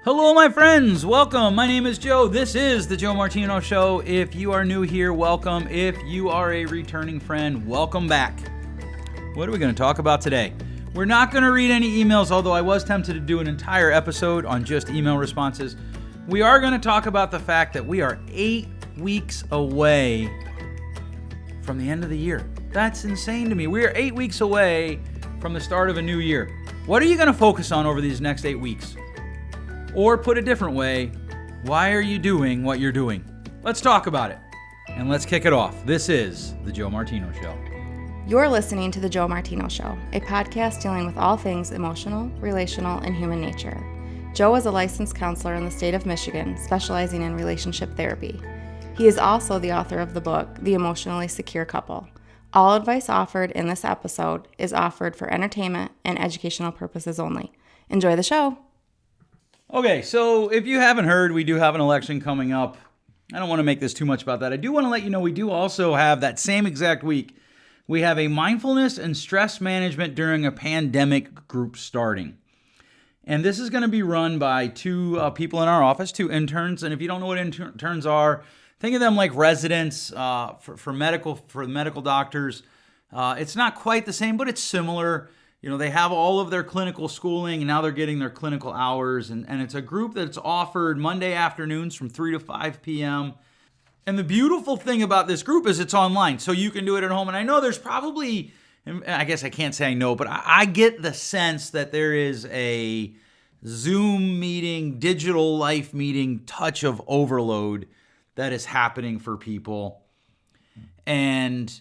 Hello, my friends. Welcome. My name is Joe. This is the Joe Martino Show. If you are new here, welcome. If you are a returning friend, welcome back. What are we going to talk about today? We're not going to read any emails, although I was tempted to do an entire episode on just email responses. We are going to talk about the fact that we are 8 weeks away from the end of the year. That's insane to me. We are 8 weeks away from the start of a new year. What are you going to focus on over these next 8 weeks? Or put a different way, why are you doing what you're doing? Let's talk about it. And let's kick it off. This is the Joe Martino Show. You're listening to the Joe Martino Show, a podcast dealing with all things emotional, relational, and human nature. Joe is a licensed counselor in the state of Michigan, specializing in relationship therapy. He is also the author of the book, The Emotionally Secure Couple. All advice offered in this episode is offered for entertainment and educational purposes only. Enjoy the show. Okay, so if you haven't heard, we do have an election coming up. I don't want to make this too much about that. I do want to let you know we do also have that same exact week. We have a mindfulness and stress management during a pandemic group starting. And this is going to be run by two people in our office, two interns. And if you don't know what interns are, think of them like residents for medical doctors. It's not quite the same, but it's similar. You know, they have all of their clinical schooling, and now they're getting their clinical hours. And it's a group that's offered Monday afternoons from 3 to 5 p.m., and the beautiful thing about this group is it's online, so you can do it at home. And I know there's probably, I guess I can't say I know, but I get the sense that there is a Zoom meeting, digital life meeting touch of overload that is happening for people. And,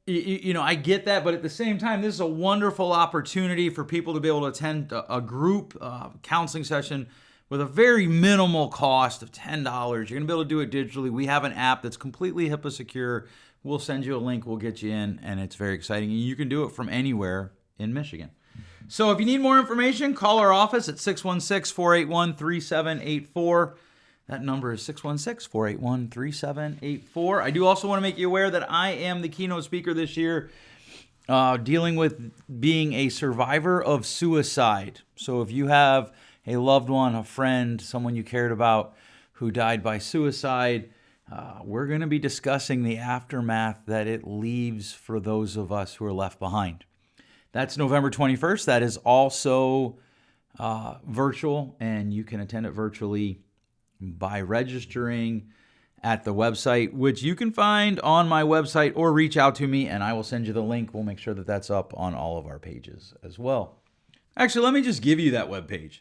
you know, I get that, but at the same time, this is a wonderful opportunity for people to be able to attend a group counseling session with a very minimal cost of $10. You're going to be able to do it digitally. We have an app that's completely HIPAA secure. We'll send you a link. We'll get you in, and it's very exciting. And you can do it from anywhere in Michigan. So if you need more information, call our office at 616-481-3784. That number is 616-481-3784. I do also want to make you aware that I am the keynote speaker this year dealing with being a survivor of suicide. So if you have a loved one, a friend, someone you cared about who died by suicide, we're going to be discussing the aftermath that it leaves for those of us who are left behind. That's November 21st. That is also virtual, and you can attend it virtually by registering at the website, which you can find on my website, or reach out to me and I will send you the link. We'll make sure that that's up on all of our pages as well. Actually, let me just give you that webpage.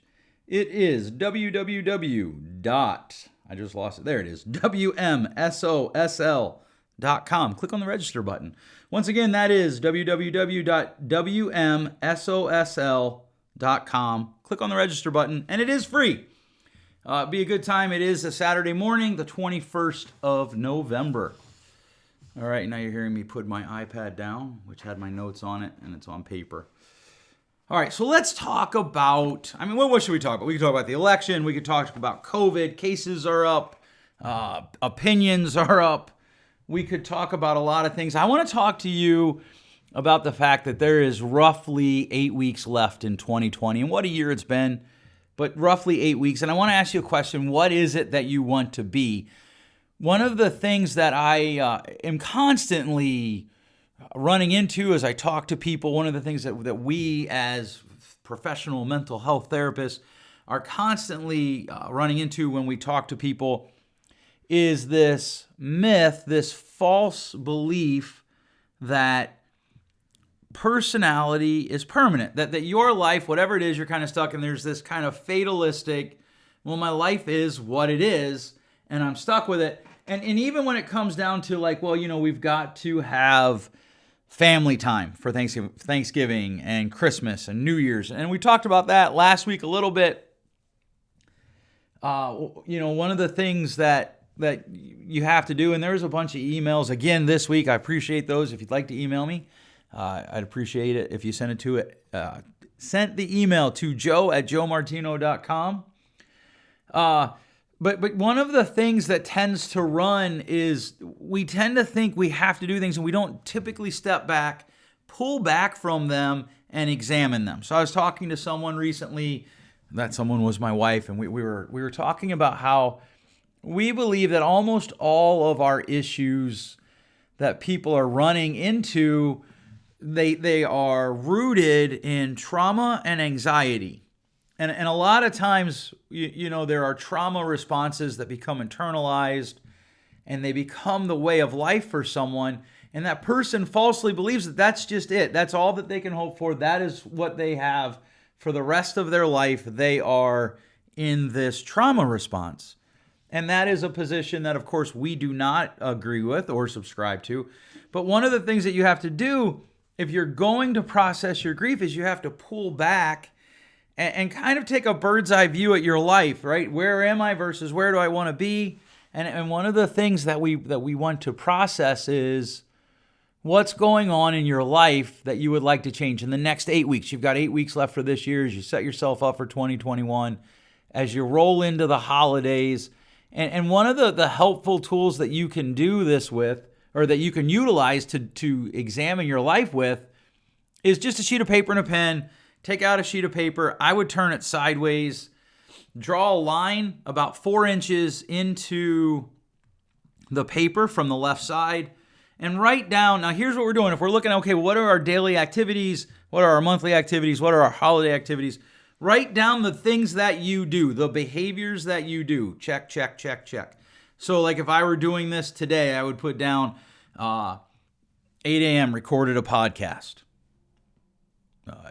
It is www.wmsosl.com. Click on the register button. Once again, that is www.wmsosl.com. Click on the register button, and it is free. Be a good time. It is a Saturday morning, the 21st of November. All right, now you're hearing me put my iPad down, which had my notes on it, and it's on paper. All right, so let's talk about, what should we talk about? We could talk about the election. We could talk about COVID. Cases are up. Opinions are up. We could talk about a lot of things. I want to talk to you about the fact that there is roughly 8 weeks left in 2020, and what a year it's been, but roughly 8 weeks. And I want to ask you a question. What is it that you want to be? One of the things that I am constantly running into as I talk to people, one of the things that we as professional mental health therapists are constantly running into when we talk to people is this myth, this false belief that personality is permanent, that your life, whatever it is, you're kind of stuck, and there's this kind of fatalistic, well, my life is what it is, and I'm stuck with it. And even when it comes down to like, well, you know, we've got to have family time for Thanksgiving and Christmas and New Year's. And we talked about that last week a little bit. One of the things that you have to do, and there's a bunch of emails again this week. I appreciate those. If you'd like to email me, I'd appreciate it if you sent the email to joe@joemartino.com. But one of the things that tends to run is we tend to think we have to do things, and we don't typically step back, pull back from them, and examine them. So I was talking to someone recently that someone was my wife, and we were talking about how we believe that almost all of our issues that people are running into, they are rooted in trauma and anxiety. And a lot of times, there are trauma responses that become internalized, and they become the way of life for someone. And that person falsely believes that that's just it. That's all that they can hope for. That is what they have for the rest of their life. They are in this trauma response. And that is a position that, of course, we do not agree with or subscribe to. But one of the things that you have to do if you're going to process your grief is you have to pull back and kind of take a bird's eye view at your life, right? Where am I versus where do I want to be? And one of the things that we want to process is what's going on in your life that you would like to change in the next 8 weeks. You've got 8 weeks left for this year as you set yourself up for 2021, as you roll into the holidays. And one of the helpful tools that you can do this with, or that you can utilize to examine your life with, is just a sheet of paper and a pen. Take out a sheet of paper. I would turn it sideways. Draw a line about 4 inches into the paper from the left side and write down. Now, here's what we're doing. If we're looking, okay, what are our daily activities? What are our monthly activities? What are our holiday activities? Write down the things that you do, the behaviors that you do. Check, check, check, check. So like if I were doing this today, I would put down 8 a.m. recorded a podcast.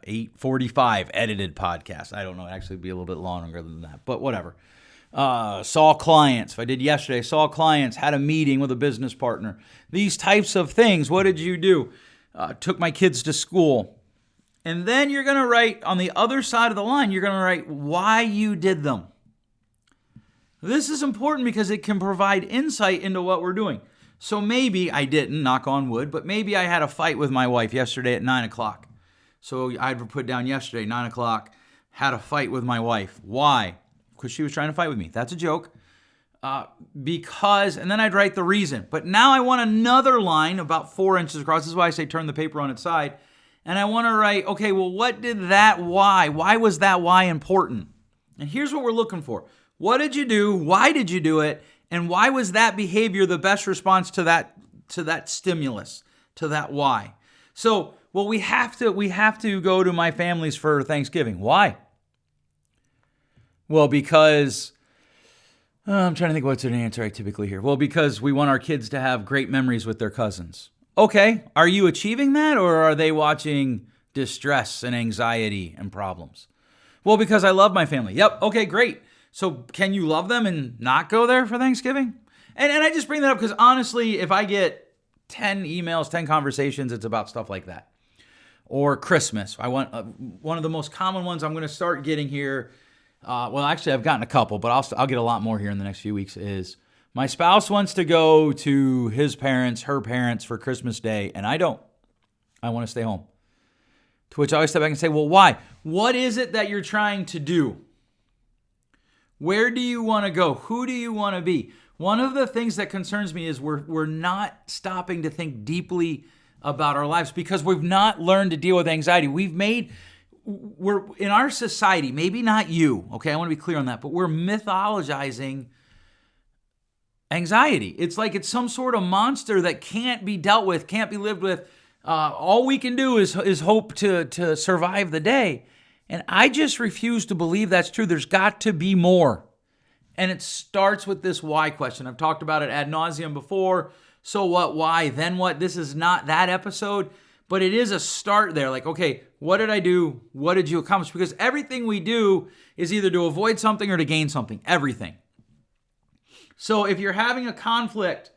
8:45 edited podcast. I don't know. Actually, it'd be a little bit longer than that, but whatever. Saw clients. If I did yesterday, saw clients, had a meeting with a business partner. These types of things. What did you do? Took my kids to school. And then you're going to write on the other side of the line, you're going to write why you did them. This is important because it can provide insight into what we're doing. So maybe I didn't, knock on wood, but maybe I had a fight with my wife yesterday at 9 o'clock. So I'd put down yesterday, 9 o'clock, had a fight with my wife. Why? Because she was trying to fight with me. That's a joke. Because, and then I'd write the reason. But now I want another line about 4 inches across. This is why I say turn the paper on its side. And I want to write, okay, well, what did that why? Why was that why important? And here's what we're looking for. What did you do? Why did you do it? And why was that behavior the best response to that stimulus, to that why? So, well, we have to go to my family's for Thanksgiving. Why? Well, because I'm trying to think what's an answer I typically hear. Well, because we want our kids to have great memories with their cousins. Okay, are you achieving that, or are they watching distress and anxiety and problems? Well, because I love my family. Yep, okay, great. So can you love them and not go there for Thanksgiving? And I just bring that up because honestly, if I get 10 emails, 10 conversations, it's about stuff like that. Or Christmas. I want one of the most common ones I'm going to start getting here. Well, actually, I've gotten a couple, but I'll get a lot more here in the next few weeks. Is my spouse wants to go to his parents, her parents for Christmas Day, and I don't. I want to stay home. To which I always step back and say, well, why? What is it that you're trying to do? Where do you want to go? Who do you want to be? One of the things that concerns me is we're not stopping to think deeply about our lives because we've not learned to deal with anxiety. We're in our society, maybe not you, okay, I want to be clear on that, but we're mythologizing anxiety. It's like it's some sort of monster that can't be dealt with, can't be lived with. All we can do is hope to survive the day. And I just refuse to believe that's true. There's got to be more. And it starts with this why question. I've talked about it ad nauseum before. So what, why, then what? This is not that episode, but it is a start there. Like, okay, what did I do? What did you accomplish? Because everything we do is either to avoid something or to gain something. Everything. So if you're having a conflict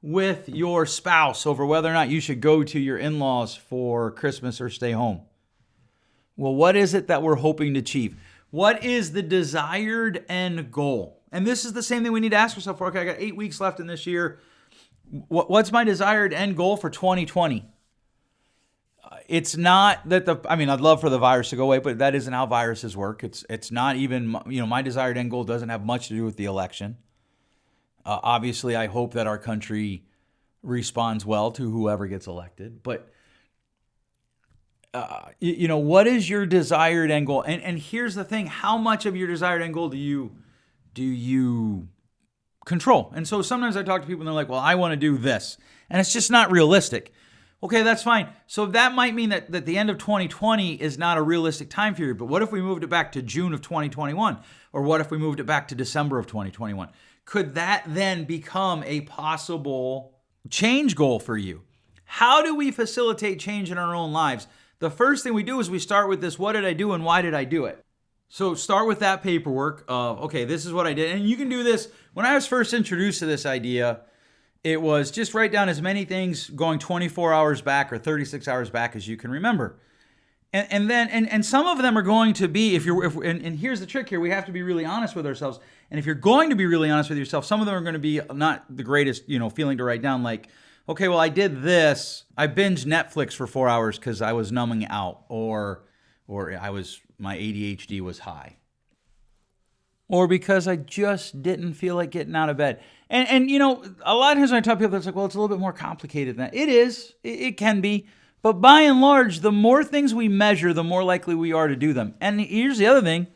with your spouse over whether or not you should go to your in-laws for Christmas or stay home, well, what is it that we're hoping to achieve? What is the desired end goal? And this is the same thing we need to ask ourselves for. Okay, I got 8 weeks left in this year. What's my desired end goal for 2020? It's not that I'd love for the virus to go away, but that isn't how viruses work. It's not even, my desired end goal doesn't have much to do with the election. Obviously, I hope that our country responds well to whoever gets elected. But What is your desired end goal? And here's the thing: how much of your desired end goal do you control? And so sometimes I talk to people and they're like, "Well, I want to do this," and it's just not realistic. Okay, that's fine. So that might mean that the end of 2020 is not a realistic time period. But what if we moved it back to June of 2021? Or what if we moved it back to December of 2021? Could that then become a possible change goal for you? How do we facilitate change in our own lives? The first thing we do is we start with this: what did I do and why did I do it? So start with that paperwork of, okay, this is what I did. And you can do this. When I was first introduced to this idea, it was just write down as many things going 24 hours back or 36 hours back as you can remember. And some of them are going to be, and here's the trick here, we have to be really honest with ourselves. And if you're going to be really honest with yourself, some of them are going to be not the greatest, feeling to write down, like, okay, well, I did this. I binged Netflix for 4 hours because I was numbing out, or my ADHD was high, or because I just didn't feel like getting out of bed. And a lot of times when I talk to people, it's like, well, it's a little bit more complicated than that. It is. It can be. But by and large, the more things we measure, the more likely we are to do them. And here's the other thing.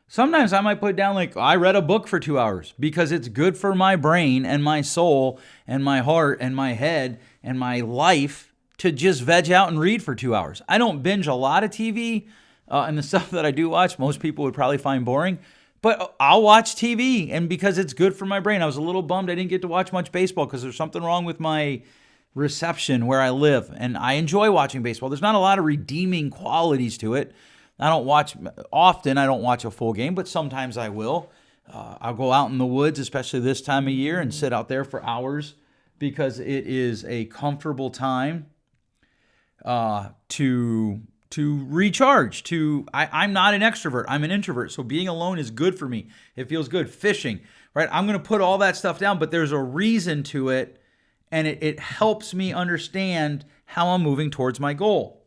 Sometimes I might put down, like, I read a book for 2 hours because it's good for my brain and my soul and my heart and my head and my life to just veg out and read for 2 hours. I don't binge a lot of TV, and the stuff that I do watch, most people would probably find boring. But I'll watch TV, and because it's good for my brain. I was a little bummed I didn't get to watch much baseball because there's something wrong with my reception where I live, and I enjoy watching baseball. There's not a lot of redeeming qualities to it. I don't watch often. I don't watch a full game, but sometimes I will. I'll go out in the woods, especially this time of year, and sit out there for hours because it is a comfortable time to recharge. I'm not an extrovert. I'm an introvert. So being alone is good for me. It feels good. Fishing, right? I'm going to put all that stuff down, but there's a reason to it, and it helps me understand how I'm moving towards my goal.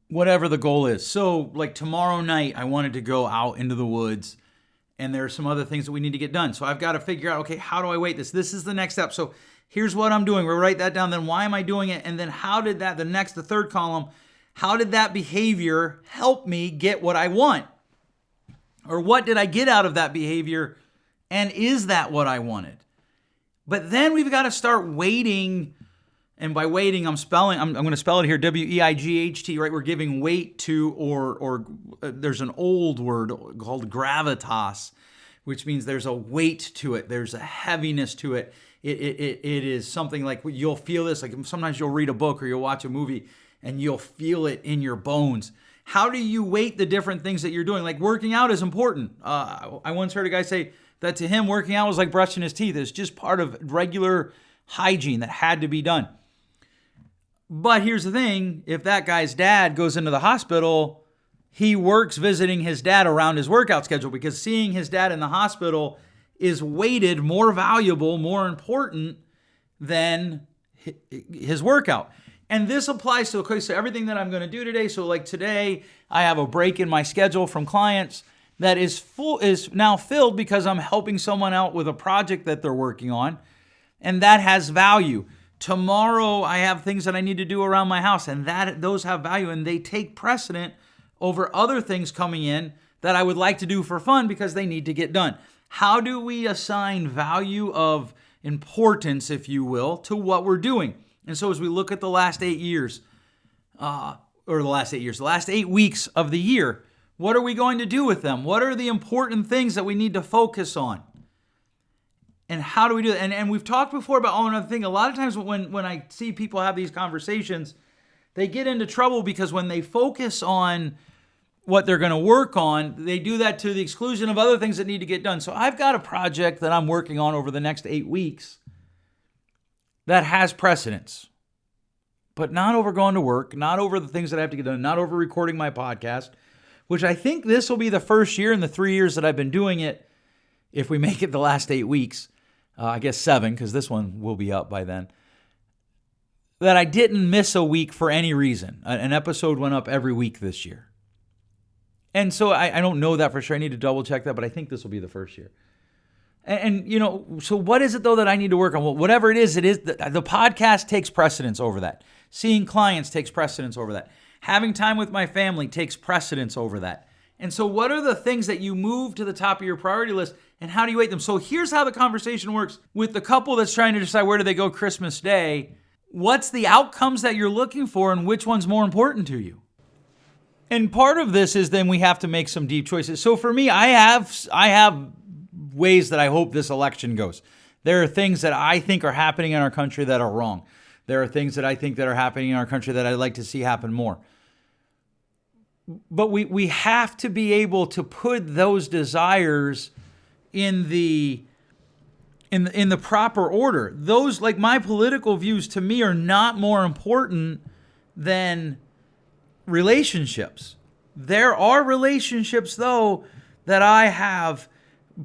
Whatever the goal is. So like tomorrow night, I wanted to go out into the woods, and there are some other things that we need to get done. So I've got to figure out, okay, how do I weight this? This is the next step. So here's what I'm doing. We'll write that down. Then why am I doing it? And then how did that, the third column, how did that behavior help me get what I want? Or what did I get out of that behavior? And is that what I wanted? But then we've got to start weighting. And by weighting, I'm going to spell it here, W-E-I-G-H-T, right? We're giving weight to, or there's an old word called gravitas, which means there's a weight to it. There's a heaviness to it. It is something like you'll feel this, like sometimes you'll read a book or you'll watch a movie and you'll feel it in your bones. How do you weight the different things that you're doing? Like working out is important. I once heard a guy say that to him, working out was like brushing his teeth. It's just part of regular hygiene that had to be done. But here's the thing, if that guy's dad goes into the hospital, he works visiting his dad around his workout schedule because seeing his dad in the hospital is weighted more valuable, more important than his workout. And this applies to, okay, so everything that I'm going to do today. So like today, I have a break in my schedule from clients that is now filled because I'm helping someone out with a project that they're working on, and that has value. Tomorrow, I have things that I need to do around my house, and those have value, and they take precedent over other things coming in that I would like to do for fun because they need to get done. How do we assign value of importance, if you will, to what we're doing? And so as we look at the last 8 years, the last 8 weeks of the year, what are we going to do with them? What are the important things that we need to focus on? And how do we do that? And we've talked before about another thing. A lot of times when I see people have these conversations, they get into trouble because when they focus on what they're going to work on, they do that to the exclusion of other things that need to get done. So I've got a project that I'm working on over the next 8 weeks that has precedence, but not over going to work, not over the things that I have to get done, not over recording my podcast, which I think this will be the first year in the 3 years that I've been doing it, if we make it the last 8 weeks, I guess 7, because this one will be up by then, that I didn't miss a week for any reason. An episode went up every week this year. And so I don't know that for sure. I need to double check that, but I think this will be the first year. And so what is it though that I need to work on? Well, whatever it is, the podcast takes precedence over that. Seeing clients takes precedence over that. Having time with my family takes precedence over that. And so what are the things that you move to the top of your priority list, and how do you weight them? So here's how the conversation works with the couple that's trying to decide where do they go Christmas Day. What's the outcomes that you're looking for, and which one's more important to you? And part of this is then we have to make some deep choices. So for me, I have ways that I hope this election goes. There are things that I think are happening in our country that are wrong. There are things that I think that are happening in our country that I'd like to see happen more. But we have to be able to put those desires in the proper order. Those, like my political views, to me are not more important than relationships. There are relationships, though, that I have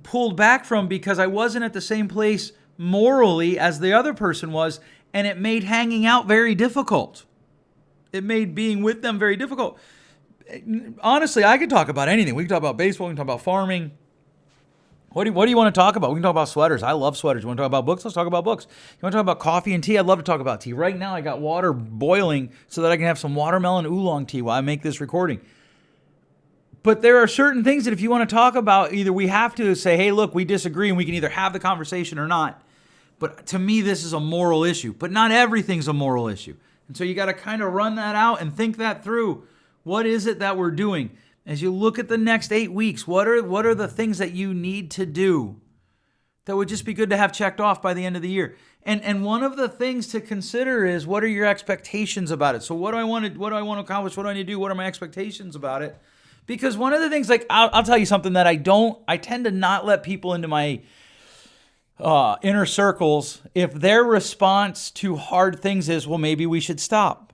pulled back from because I wasn't at the same place morally as the other person was, and it made hanging out very difficult. It made being with them very difficult. Honestly, I could talk about anything. We can talk about baseball, we can talk about farming. What do you want to talk about? We can talk about sweaters. I love sweaters. You want to talk about books? Let's talk about books. You want to talk about coffee and tea? I'd love to talk about tea. Right now, I got water boiling so that I can have some watermelon oolong tea while I make this recording. But there are certain things that if you want to talk about, either we have to say, hey, look, we disagree, and we can either have the conversation or not. But to me, this is a moral issue. But not everything's a moral issue. And so you got to kind of run that out and think that through. What is it that we're doing? As you look at the next 8 weeks, what are the things that you need to do that would just be good to have checked off by the end of the year? And one of the things to consider is, what are your expectations about it? So what do I want to accomplish? What do I need to do? What are my expectations about it? Because one of the things, like I'll tell you something that I tend to not let people into my inner circles if their response to hard things is, well, maybe we should stop.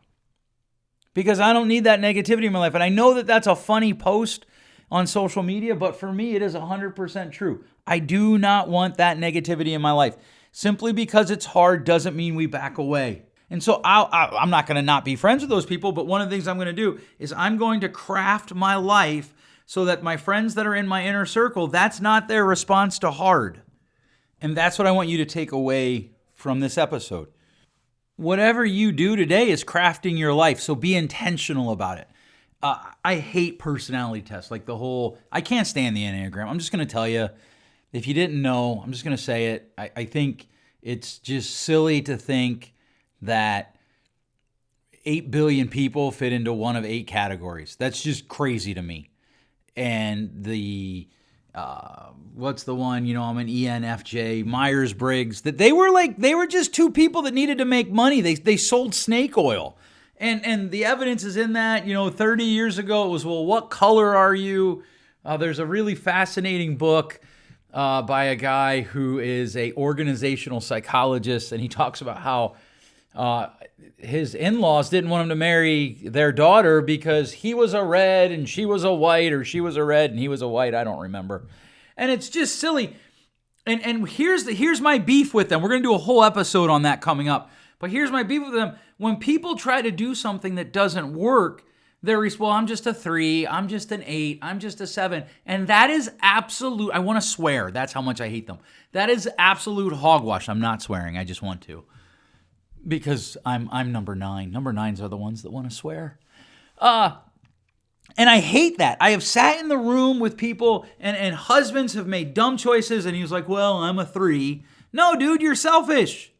Because I don't need that negativity in my life. And I know that that's a funny post on social media, but for me, it is 100% true. I do not want that negativity in my life. Simply because it's hard doesn't mean we back away. And so I'm not going to not be friends with those people, but one of the things I'm going to do is I'm going to craft my life so that my friends that are in my inner circle, that's not their response to hard. And that's what I want you to take away from this episode. Whatever you do today is crafting your life, so be intentional about it. I hate personality tests, like I can't stand the Enneagram. I'm just going to tell you, if you didn't know, I'm just going to say it. I think it's just silly to think that 8 billion people fit into one of 8 categories. That's just crazy to me. And what's the one, I'm an ENFJ, Myers-Briggs, that they were just 2 people that needed to make money. They sold snake oil. And the evidence is in that, 30 years ago, it was, well, what color are you? There's a really fascinating book by a guy who is a organizational psychologist, and he talks about how his in-laws didn't want him to marry their daughter because he was a red and she was a white, or she was a red and he was a white. I don't remember. And it's just silly. And here's my beef with them. We're going to do a whole episode on that coming up. But here's my beef with them. When people try to do something that doesn't work, they're, well, I'm just a 3, I'm just an 8, I'm just a 7. And that is absolute, I want to swear. That's how much I hate them. That is absolute hogwash. I'm not swearing. I just want to. Because I'm number 9. Number 9s are the ones that want to swear. And I hate that. I have sat in the room with people and husbands have made dumb choices, and he was like, well, I'm a 3. No, dude, you're selfish.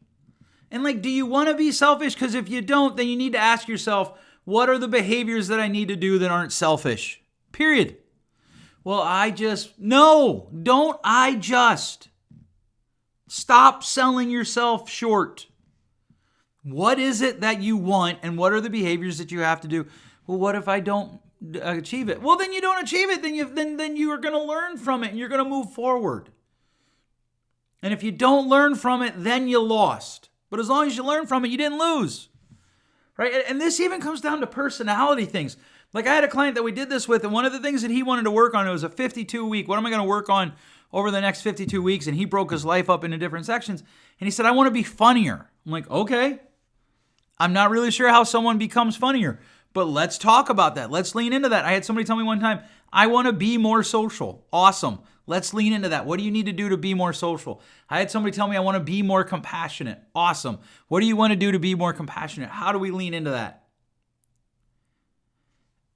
And do you want to be selfish? Because if you don't, then you need to ask yourself, what are the behaviors that I need to do that aren't selfish? Period. Well, don't stop selling yourself short. What is it that you want, and what are the behaviors that you have to do? Well, what if I don't achieve it? Well, then you don't achieve it. Then you are going to learn from it, and you're going to move forward. And if you don't learn from it, then you lost. But as long as you learn from it, you didn't lose. Right? And this even comes down to personality things. Like I had a client that we did this with, and one of the things that he wanted to work on, it was a 52-week. What am I going to work on over the next 52 weeks? And he broke his life up into different sections. And he said, I want to be funnier. I'm like, okay. I'm not really sure how someone becomes funnier, but let's talk about that. Let's lean into that. I had somebody tell me one time, I want to be more social. Awesome. Let's lean into that. What do you need to do to be more social? I had somebody tell me I want to be more compassionate. Awesome. What do you want to do to be more compassionate? How do we lean into that?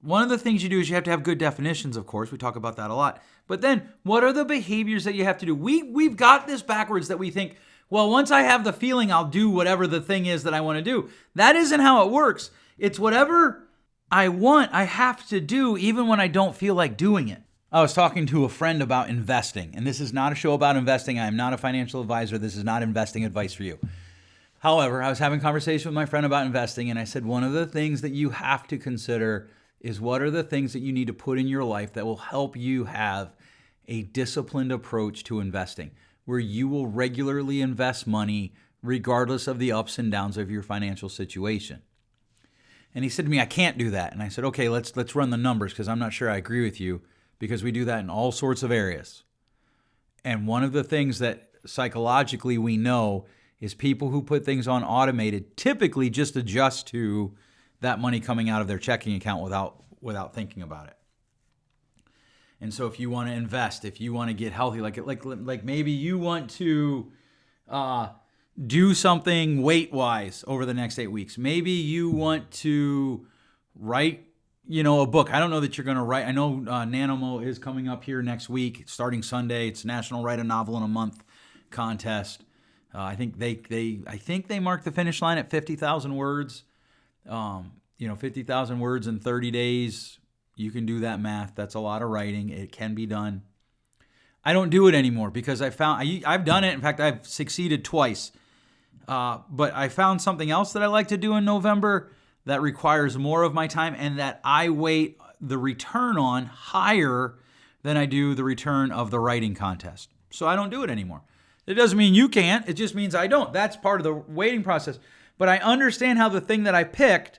one of the things you do is you have to have good definitions, of course. We talk about that a lot. But then what are the behaviors that you have to do? We've got this backwards that we think, well, once I have the feeling, I'll do whatever the thing is that I want to do. That isn't how it works. It's whatever I want, I have to do even when I don't feel like doing it. I was talking to a friend about investing, and this is not a show about investing. I am not a financial advisor. This is not investing advice for you. However, I was having a conversation with my friend about investing, and I said, one of the things that you have to consider is what are the things that you need to put in your life that will help you have a disciplined approach to investing, where you will regularly invest money regardless of the ups and downs of your financial situation. And he said to me, I can't do that. And I said, okay, let's run the numbers, because I'm not sure I agree with you, because we do that in all sorts of areas. And one of the things that psychologically we know is people who put things on automated typically just adjust to that money coming out of their checking account without thinking about it. And so if you want to invest, if you want to get healthy, like maybe you want to do something weight-wise over the next 8 weeks. Maybe you want to write, a book. I don't know that you're going to write. I know NaNoWriMo is coming up here next week, starting Sunday. It's National Write a Novel in a Month contest. I think they marked the finish line at 50,000 words. 50,000 words in 30 days. You can do that math. That's a lot of writing. It can be done. I don't do it anymore because I've done it. In fact, I've succeeded twice. But I found something else that I like to do in November that requires more of my time and that I weight the return on higher than I do the return of the writing contest. So I don't do it anymore. It doesn't mean you can't. It just means I don't. That's part of the waiting process. But I understand how the thing that I picked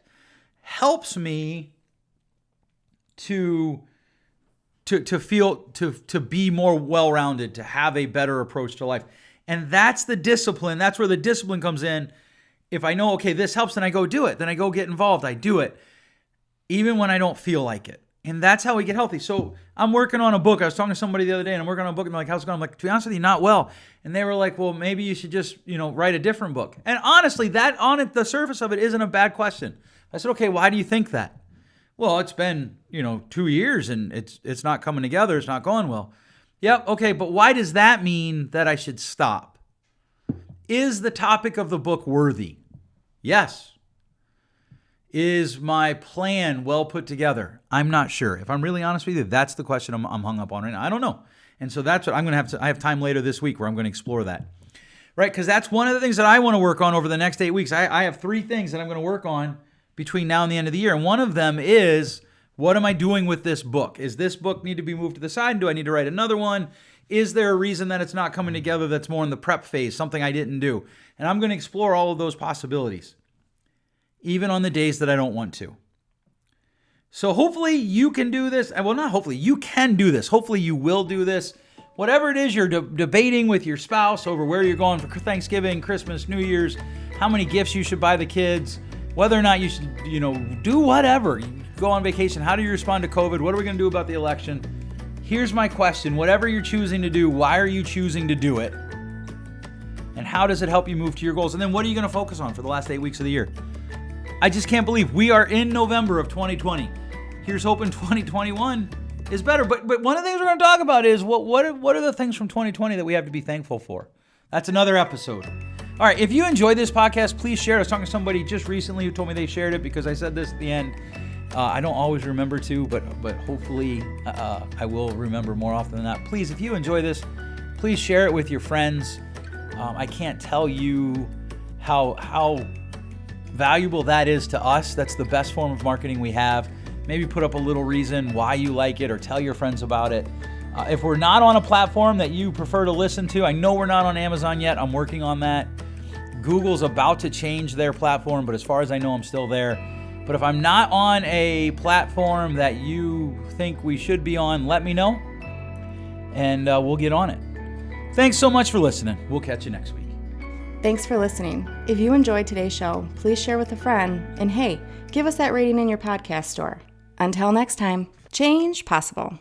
helps me to feel, to be more well-rounded, to have a better approach to life. And that's the discipline. That's where the discipline comes in. If I know, okay, this helps, then I go do it. Then I go get involved. I do it, even when I don't feel like it. And that's how we get healthy. So I'm working on a book. I was talking to somebody the other day, and I'm working on a book, and they're like, how's it going? I'm like, to be honest with you, not well. And they were like, well, maybe you should just, write a different book. And honestly, that on the surface of it isn't a bad question. I said, okay, why do you think that? Well, it's been, 2 years, and it's not coming together. It's not going well. Yep, okay, but why does that mean that I should stop? Is the topic of the book worthy? Yes. Is my plan well put together? I'm not sure. If I'm really honest with you, that's the question I'm hung up on right now. I don't know. And so that's what I'm going to I have time later this week where I'm going to explore that. Right? Because that's one of the things that I want to work on over the next 8 weeks. I have 3 things that I'm going to work on between now and the end of the year. And one of them is, what am I doing with this book? Is this book need to be moved to the side? Do I need to write another one? Is there a reason that it's not coming together that's more in the prep phase, something I didn't do? And I'm going to explore all of those possibilities, even on the days that I don't want to. So hopefully you can do this. Well, not hopefully, you can do this. Hopefully you will do this. Whatever it is you're debating with your spouse over where you're going for Thanksgiving, Christmas, New Year's, how many gifts you should buy the kids, whether or not you should, do whatever. You go on vacation. How do you respond to COVID? What are we going to do about the election? Here's my question. Whatever you're choosing to do, why are you choosing to do it? And how does it help you move to your goals? And then what are you going to focus on for the last 8 weeks of the year? I just can't believe we are in November of 2020. Here's hoping 2021 is better. But one of the things we're going to talk about is what are the things from 2020 that we have to be thankful for? That's another episode. All right, if you enjoyed this podcast, please share it. I was talking to somebody just recently who told me they shared it because I said this at the end. I don't always remember to, but hopefully I will remember more often than not. Please, if you enjoy this, please share it with your friends. I can't tell you how valuable that is to us. That's the best form of marketing we have. Maybe put up a little reason why you like it or tell your friends about it. If we're not on a platform that you prefer to listen to, I know we're not on Amazon yet. I'm working on that. Google's about to change their platform, but as far as I know, I'm still there. But if I'm not on a platform that you think we should be on, let me know, and we'll get on it. Thanks so much for listening. We'll catch you next week. Thanks for listening. If you enjoyed today's show, please share with a friend. And hey, give us that rating in your podcast store. Until next time, change possible.